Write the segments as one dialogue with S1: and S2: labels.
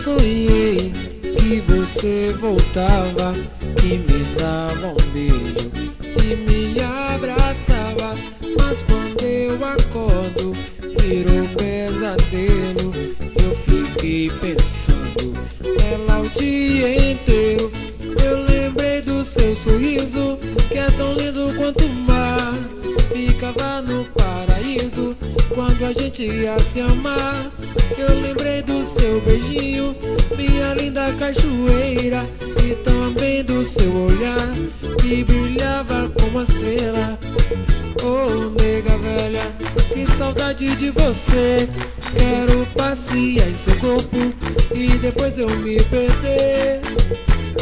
S1: sonhei que você voltava, que me dava um beijo, que me abraçava. Mas quando eu acordo, virou pesadelo. Eu fiquei pensando nela o dia inteiro. Eu lembrei do seu sorriso, que é tão lindo quanto o mar. Ficava no paraíso quando a gente ia se amar. Eu lembrei do seu beijinho, minha linda cachoeira, e também do seu olhar que brilhava como uma estrela. Oh, nega velha, que saudade de você. Quero passear em seu corpo e depois eu me perder.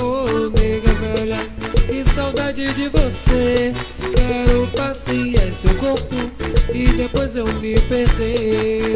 S1: Oh, nega velha, que saudade de você. Quero passear em seu corpo e depois eu me perder.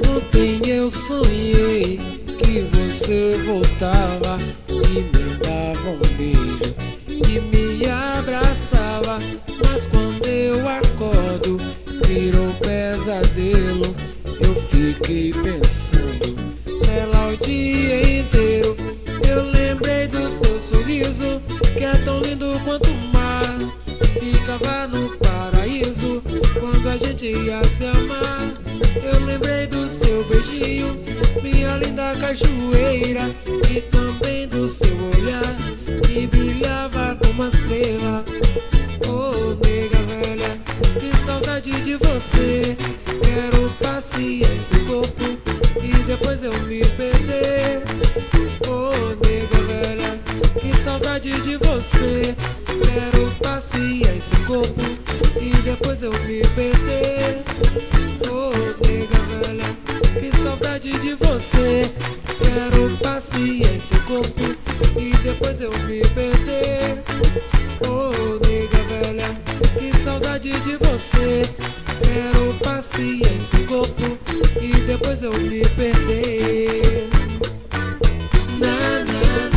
S1: Ontem eu sonhei que você voltava, que me dava um beijo, que me abraçava. Mas quando eu acordo, virou pesadelo. Eu fiquei pensando nela o dia inteiro. Eu lembrei do seu sorriso, que é tão lindo quanto o mar. Ficava no paraíso quando a gente ia se amar. Eu lembrei do seu beijinho, minha linda cachoeira, e também do seu olhar que brilhava como uma estrela. Oh, nega velha, que saudade de você. Quero passear em seu corpo e depois eu me perder. Oh, nega velha, que saudade de você. Quero passear em seu corpo e depois eu me perder. Oh, nega velha, que saudade de você. Quero passear em seu corpo e depois eu me perder. Oh, nega velha, que saudade de você. Quero passear em seu corpo e depois eu me perder. Na, na, na.